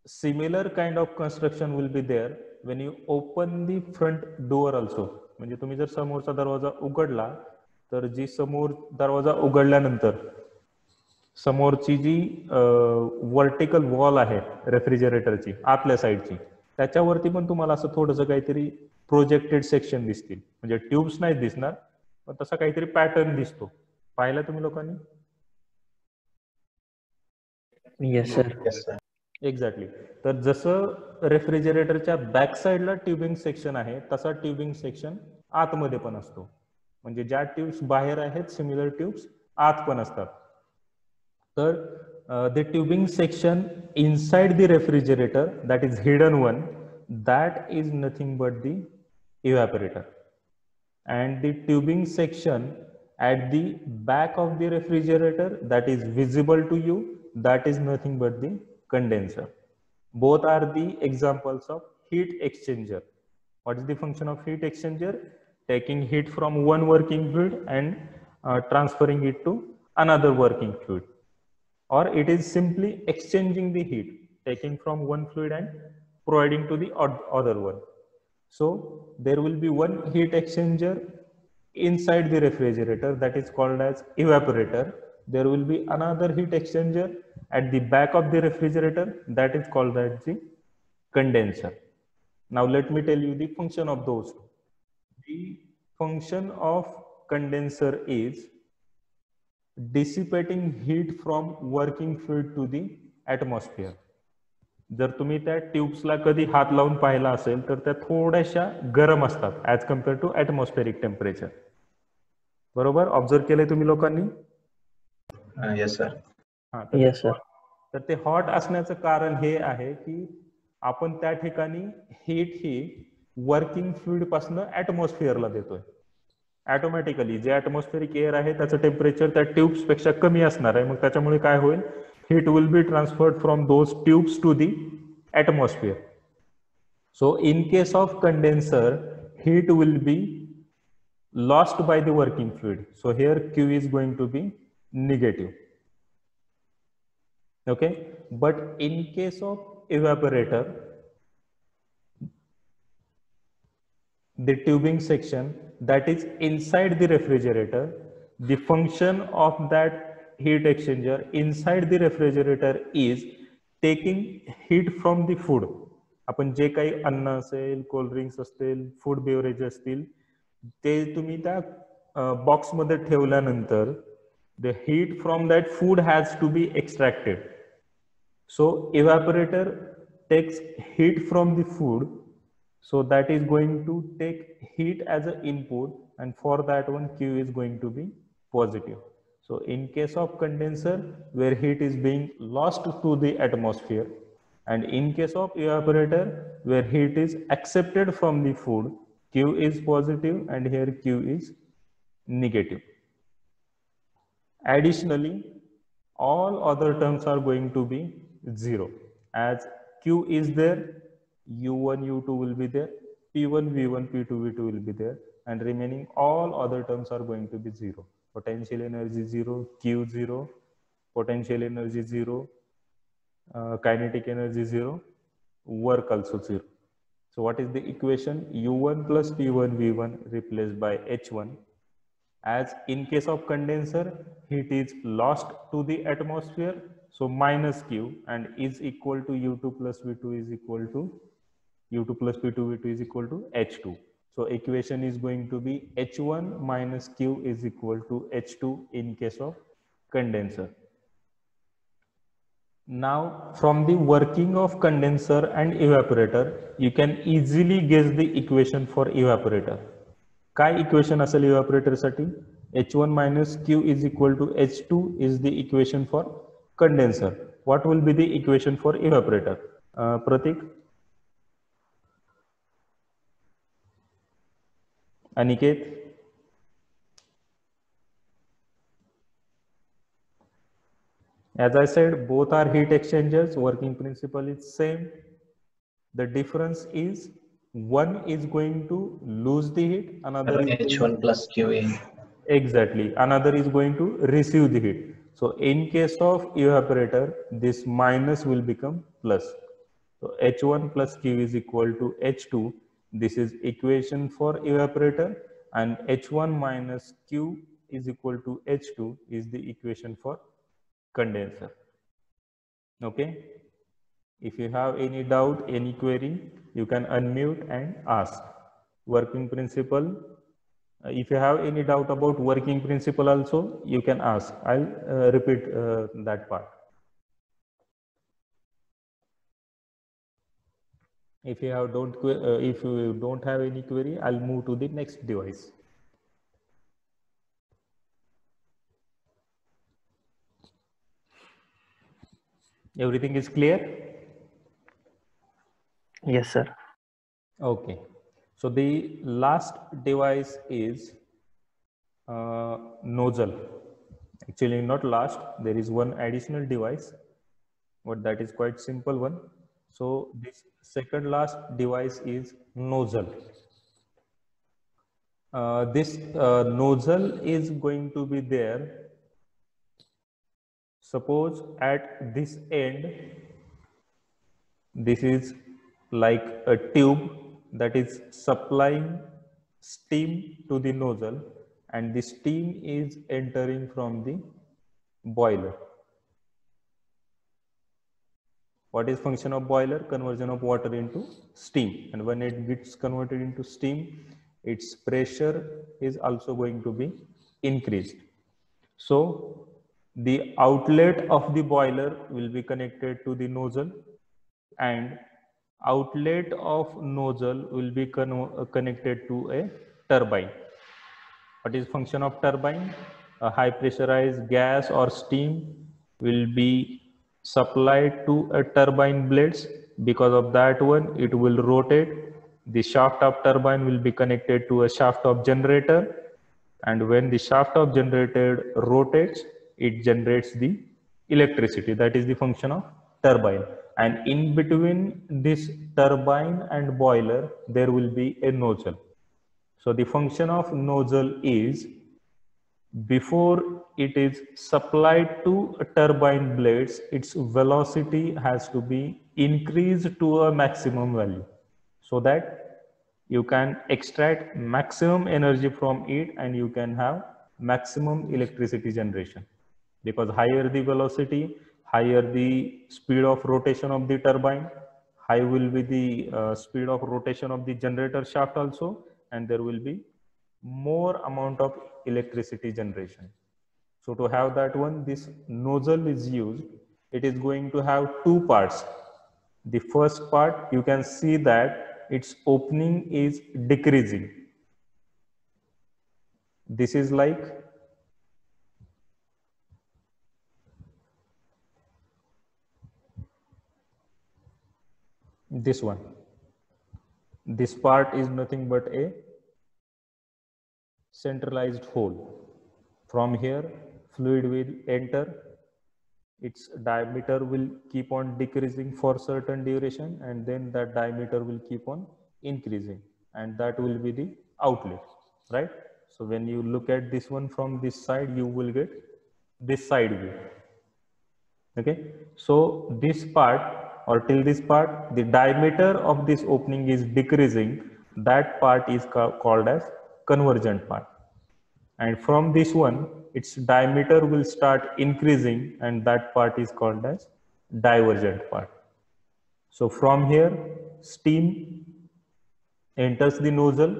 similar kind of construction will be there when you open the front door also. म्हणजे तुम्ही जर समोरचा दरवाजा उघडला तर जी समोर दरवाजा उघडल्यानंतर समोरची जी वर्टिकल वॉल आहे रेफ्रिजरेटरची आतल्या साईडची त्याच्यावरती पण तुम्हाला असं थोडंसं काहीतरी प्रोजेक्टेड सेक्शन दिसतील. म्हणजे ट्यूब्स नाही दिसणार पण तसा काहीतरी पॅटर्न दिसतो. पाहिला तुम्ही लोकांनी? Yes sir. Yes, sir. Exactly. तर जसं रेफ्रिजरेटरच्या बॅक साईडला ट्युबिंग सेक्शन आहे तसा ट्युबिंग सेक्शन आतमध्ये पण असतो. म्हणजे ज्या ट्यूब्स बाहेर आहेत सिमिलर ट्यूब्स आत पण असतात. तर the tubing section inside the refrigerator, that is hidden one, that is nothing but the evaporator, and the tubing section at the back of the refrigerator that is visible to you, that is nothing but the condenser. Both are the examples of heat exchanger. What is the function of heat exchanger? Taking heat from one working fluid and transferring it to another working fluid, or it is simply exchanging the heat, taking from one fluid and providing to the other one. So there will be one heat exchanger inside the refrigerator that is called as evaporator. There will be another heat exchanger at the back of the refrigerator that is called as the condenser. Now let me tell you the function of those. The function of condenser is dissipating heat from working fluid to the atmosphere. जर तुम्ही त्या ट्यूब्सला कधी हात लावून पाहिला असेल तर त्या थोड्याशा गरम असतात as compare to atmospheric temperature. बरोबर ऑब्झर्व केलंय तुम्ही लोकांनी? Yes, sir. हा येस सर. तर ते हॉट असण्याचं कारण हे आहे की आपण त्या ठिकाणी हीट ही वर्किंग फ्लुइड पासून ऍटमॉस्फिअरला देतोय. ऑटोमॅटिकली जे ऍटमॉस्फेरिक एअर आहे त्याचं टेम्परेचर त्या ट्यूब्स पेक्षा कमी असणार आहे. मग त्याच्यामुळे काय होईल, heat will be transferred from those tubes to the atmosphere. So in case of condenser heat will be lost by the working fluid. So here Q is going to be negative. Okay, but in case of evaporator, the tubing section that is inside the refrigerator, the function of that heat exchanger inside the refrigerator is taking heat from the food. आपण जे काही अन्न असेल, cold drinks असतील, food beverage असतील, ते तुम्ही त्या बॉक्समध्ये ठेवल्यानंतर the heat from that food has to be extracted. So evaporator takes heat from the food, so that is going to take heat as an input, and for that one Q is going to be positive. So in case of condenser where heat is being lost to the atmosphere, and in case of evaporator where heat is accepted from the food, Q is positive and here Q is negative. Additionally, all other terms are going to be 0. As Q is there, U1, U2 will be there, P1, V1, P2, V2 will be there, and remaining all other terms are going to be 0. Potential energy 0, Q 0, potential energy 0, kinetic energy 0, work also 0. So what is the equation? U1 plus P1 V1 replaced by H1. As in case of condenser, heat is lost to the atmosphere, so minus Q, and is equal to U2 plus V2 is equal to U2 plus P2 V2 is equal to H2. So equation is going to be H1 minus Q is equal to H2 in case of condenser. Now from the working of condenser and evaporator, you can easily guess the equation for evaporator. काय equation असेल evaporator साठी? H1 minus Q is equal to H2 is the equation for condenser. What will be the equation for evaporator? Pratik? Aniket? As I said, both are heat exchangers. Working principle is same. The difference is one is going to lose the heat, another is H1 plus QE. exactly, another is going to receive the heat. So in case of evaporator, this minus will become plus. So H1 plus Q is equal to H2. This is equation for evaporator, and H1 minus Q is equal to H2 is the equation for condenser. Okay. If you have any doubt, any query, you can unmute and ask. Working principle. If you have any doubt about working principle also, you can ask. I'll repeat that part. If you don't have any query, I'll move to the next device. Everything is clear? Yes, sir. Okay. So the last device is nozzle. Actually, not last. There is one additional device, but that is quite simple one. So this second last device is nozzle. This nozzle is going to be there. Suppose at this end, this is like a tube that is supplying steam to the nozzle, and the steam is entering from the boiler. What is function of boiler? Conversion of water into steam, and when it gets converted into steam, its pressure is also going to be increased. So the outlet of the boiler will be connected to the nozzle, and outlet of nozzle will be connected to a turbine. What is function of turbine? A high pressurized gas or steam will be supplied to a turbine blades. Because of that one, it will rotate. The shaft of turbine will be connected to a shaft of generator, and when the shaft of generator rotates, it generates the electricity. That is the function of turbine. And in between this turbine and boiler, there will be a nozzle. So the function of nozzle is, before it is supplied to turbine blades, its velocity has to be increased to a maximum value, so that you can extract maximum energy from it and you can have maximum electricity generation. Because higher the velocity, higher the speed of rotation of the turbine, high will be the speed of rotation of the generator shaft also, and there will be more amount of electricity generation. So to have that one, this nozzle is used. It is going to have two parts. The first part, you can see that its opening is decreasing. This is like this one. This part is nothing but a centralized hole. From here, fluid will enter. Its diameter will keep on decreasing for certain duration, and then that diameter will keep on increasing, and that will be the outlet, right? So when you look at this one from this side, you will get this side view. Okay, so this part, or till this part, the diameter of this opening is decreasing. That part is called as convergent part. And from this one, its diameter will start increasing, and that part is called as divergent part. So from here, steam enters the nozzle,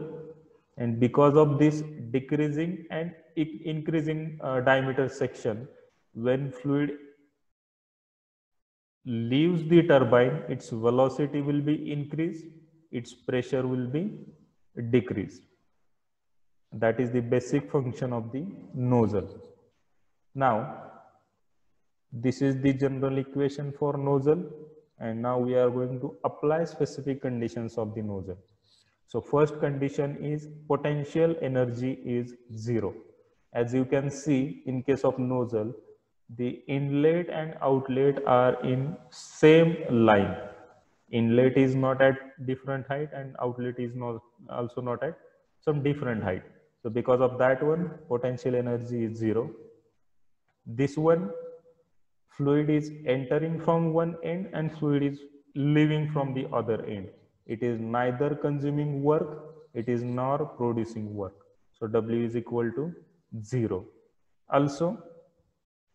and because of this decreasing and increasing diameter section, when fluid leaves the turbine, its velocity will be increased, its pressure will be decreased. That is the basic function of the nozzle. Now, this is the general equation for nozzle, and now we are going to apply specific conditions of the nozzle. So first condition is potential energy is 0. As you can see, in case of nozzle, the inlet and outlet are in same line. Inlet is not at different height, and outlet is not also not at some different height. So because of that one, potential energy is 0. This one, fluid is entering from one end and fluid is leaving from the other end. It is neither consuming work, it is nor producing work. So W is equal to 0. Also,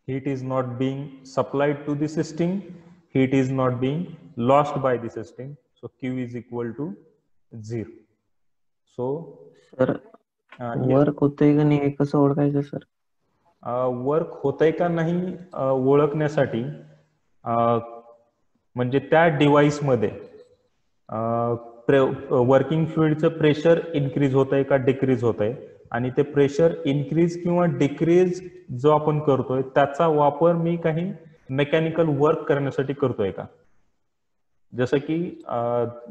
heat is not being supplied to the system, heat is not being lost by the system. So Q is equal to 0. So sir work होतंय का नाही हे कसं ओळखायचं sir? Work होतंय का नाही ओळखण्यासाठी म्हणजे त्या डिव्हाइसमध्ये वर्किंग फ्लुइडचं प्रेशर इन्क्रीज होतंय का डिक्रीज होतंय, आणि ते प्रेशर इन्क्रीज किंवा डिक्रीज जो आपण करतोय त्याचा वापर मी काही मेकॅनिकल वर्क करण्यासाठी करतोय का. जसं की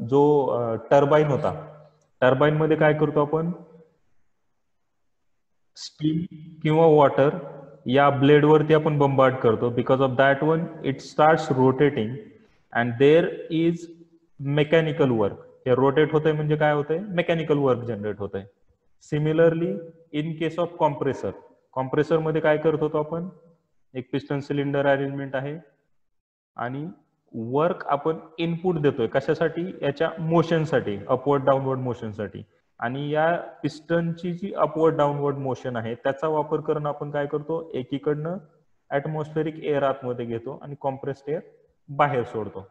जो टर्बाईन होता, टर्बाईन मध्ये काय करतो आपण, स्टीम किंवा वॉटर या ब्लेड वरती आपण बंबार्ड करतो. Because of that one it starts rotating and there is mechanical work. हे रोटेट होतंय म्हणजे काय होतंय, मेकॅनिकल वर्क जनरेट होतंय. Similarly in case of compressor, compressor मध्ये काय करत होतो आपण, एक पिस्टन सिलेंडर अरेंजमेंट आहे आणि वर्क आपण इनपुट देतोय कशासाठी, याच्या मोशनसाठी, अपवर्ड डाऊनवर्ड मोशनसाठी. आणि या पिस्टनची जी अपवर्ड डाऊनवर्ड मोशन आहे त्याचा वापर करून आपण काय करतो, एकीकडनं ऍटमॉस्फेरिक एअर आतमध्ये घेतो आणि कॉम्प्रेस्ड एअर बाहेर सोडतो.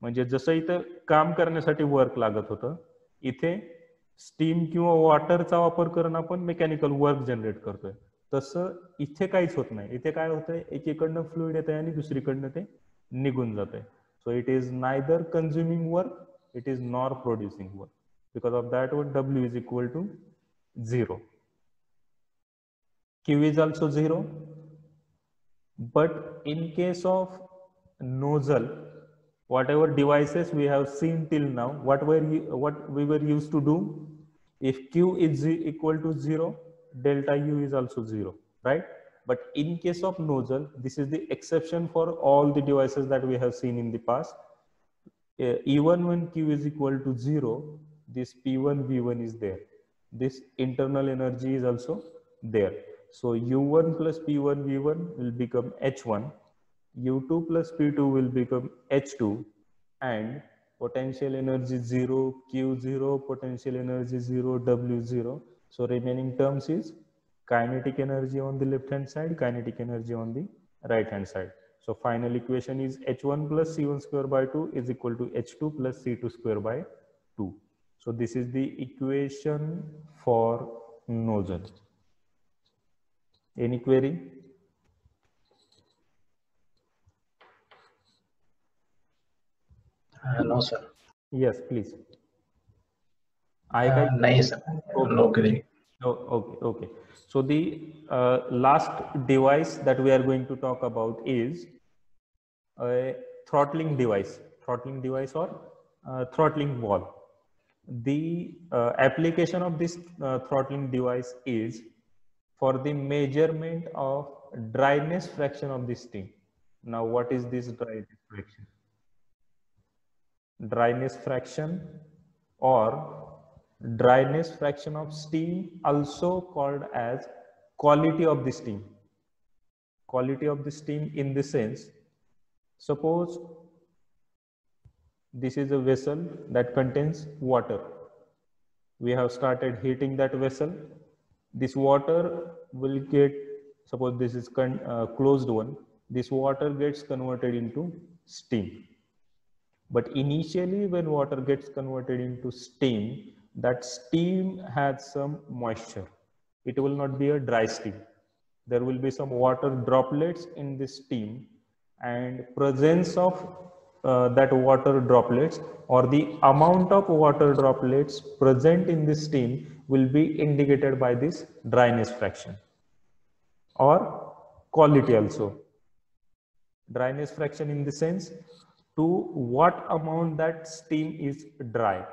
म्हणजे जसं इथं काम करण्यासाठी वर्क लागत होतं, इथे स्टीम किंवा वॉटरचा वापर करून आपण मेकॅनिकल वर्क जनरेट करतोय. तसं इथे काहीच होत नाही. इथे काय होतंय, एकीकडनं फ्लुइड येत आहे आणि दुसरीकडनं ते निघून जात आहे. So it is neither consuming work, it is nor producing work. Because of that one, W is equal to 0. Q is also 0. But in case of nozzle, whatever devices we have seen till now, what we were used to do, if Q is equal to 0, delta U is also 0, right? But in case of nozzle, this is the exception for all the devices that we have seen in the past. Even when Q is equal to 0, this P1 V1 is there, this internal energy is also there. So U1 plus P1 V1 will become H1, U2 plus P2 will become H2, and potential energy 0, Q 0, potential energy 0, W 0. So remaining terms is kinetic energy on the left hand side, kinetic energy on the right hand side. So final equation is H1 plus C1 square by 2 is equal to H2 plus C2 square by 2. So this is the equation for nozzle. Any query? No, sir. Yes, please. No, sir. No query. Oh, okay. So the last device that we are going to talk about is a throttling device or throttling valve. The application of this throttling device is for the measurement of dryness fraction of the steam. Now, what is this dryness fraction? Dryness fraction or dryness fraction of steam, also called as quality of the steam. Quality of the steam in the sense, suppose this is a vessel that contains water. We have started heating that vessel. This water will get, suppose this is closed one, this water gets converted into steam. But initially when water gets converted into steam, that steam has some moisture. It will not be a dry steam. There will be some water droplets in the steam, and presence of that water droplets or the amount of water droplets present in the steam will be indicated by this dryness fraction or quality also. Dryness fraction in the sense to what amount that steam is dry.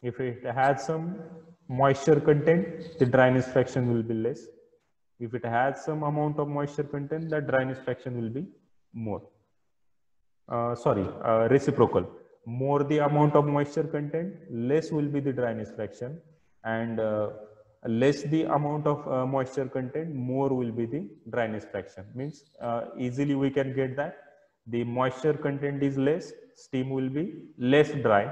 If it has some moisture content, the dryness fraction will be less. If it has some amount of moisture content, the dryness fraction will be more. Reciprocal. More the amount of moisture content, less will be the dryness fraction, and less the amount of moisture content, more will be the dryness fraction. Means easily we can get that the moisture content is less, steam will be less dry.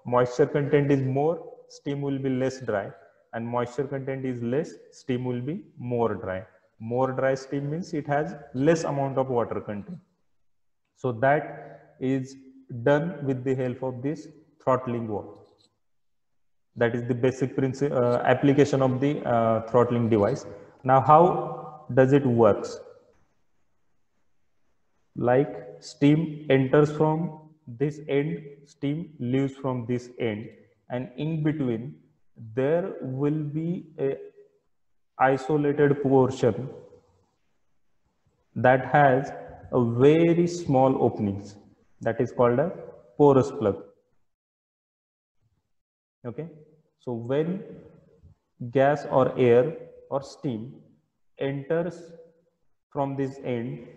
Moisture content is more, steam will be less dry, and moisture content is less, steam will be more dry. More dry steam means it has less amount of water content. So that is done with the help of this throttling valve. That is the basic application of the throttling device. Now, how does it works? Like steam enters from this end, steam leaves from this end, and in between there will be a isolated portion that has a very small openings, that is called a porous plug. Okay, so when gas or air or steam enters from this end,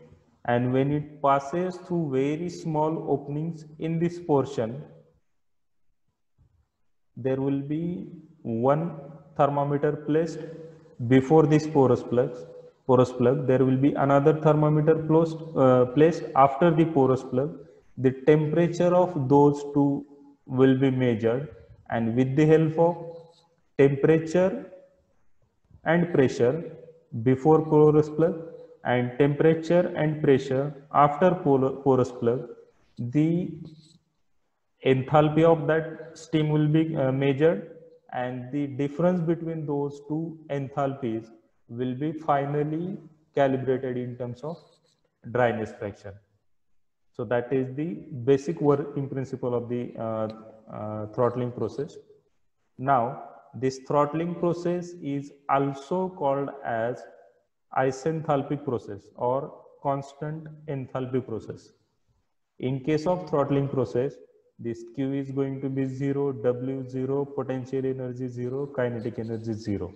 and when it passes through very small openings in this portion, there will be one thermometer placed before this porous plug. There will be another thermometer placed after the porous plug. The temperature of those two will be measured, and with the help of temperature and pressure before porous plug and temperature and pressure after porous plug, the enthalpy of that steam will be measured, and the difference between those two enthalpies will be finally calibrated in terms of dryness fraction. So that is the basic working principle of the throttling process. Now, this throttling process is also called as isenthalpic process or constant enthalpy process. In case of throttling process, this Q is going to be 0, W 0, potential energy 0, kinetic energy 0.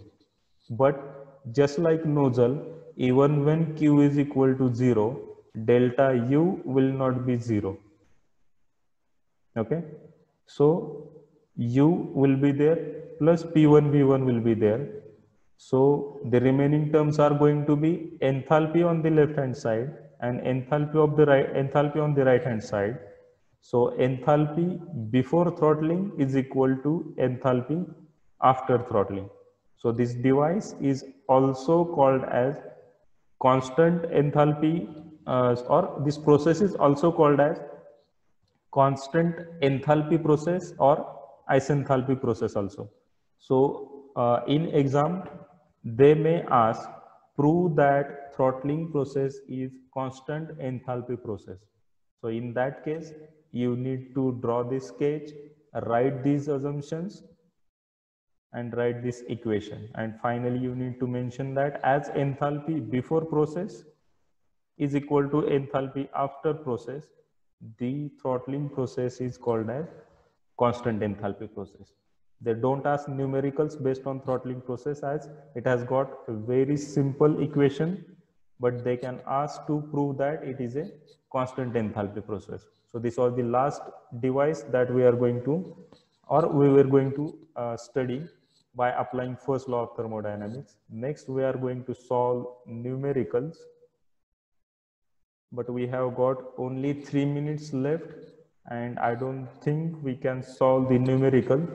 But just like nozzle, even when Q is equal to 0, delta U will not be 0. Okay, so U will be there plus P1 V1 will be there. So the remaining terms are going to be enthalpy on the left hand side and enthalpy on the right hand side. So enthalpy before throttling is equal to enthalpy after throttling. So this device is also called as constant enthalpy, or this process is also called as constant enthalpy process or isenthalpy process also. So in exam, they may ask, prove that throttling process is constant enthalpy process. So in that case, you need to draw this sketch, write these assumptions, and write this equation. And finally, you need to mention that as enthalpy before process is equal to enthalpy after process, the throttling process is called as constant enthalpy process. They don't ask numericals based on throttling process, as it has got a very simple equation, but they can ask to prove that it is a constant enthalpy process. So this was the last device that we are going to, or we were going to study by applying first law of thermodynamics. Next, we are going to solve numericals, but we have got only 3 minutes left, and I don't think we can solve the numerical.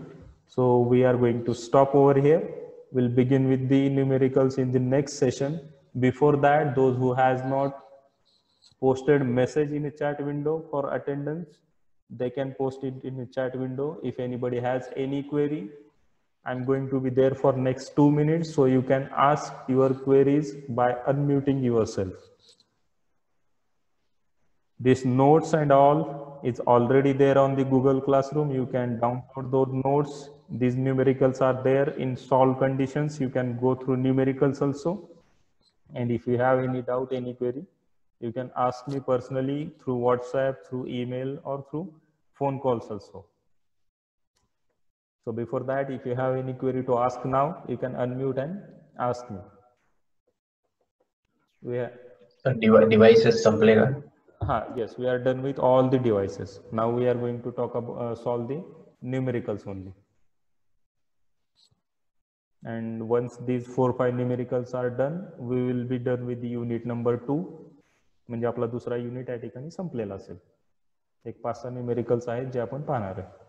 So we are going to stop over here. We'll begin with the numericals in the next session. Before that, those who has not posted message in the chat window for attendance, they can post it in the chat window. If anybody has any query, I'm going to be there for next 2 minutes, so you can ask your queries by unmuting yourself. These notes and all is already there on the Google Classroom. You can download those notes. These numericals are there in solved conditions. You can go through numericals also. And if you have any doubt, any query, you can ask me personally through WhatsApp, through email, or through phone calls also. So before that, if you have any query to ask now, you can unmute and ask me. Devices supply. Yes, we are done with all the devices. Now we are going to talk about solve the numericals only. And once these 4 or 5 numericals are done, we will be done with the unit number 2. म्हणजे आपला दुसरा unit या ठिकाणी संपलेला असेल. एक 5-6 numericals आहेत जे आपण पाहणार आहे.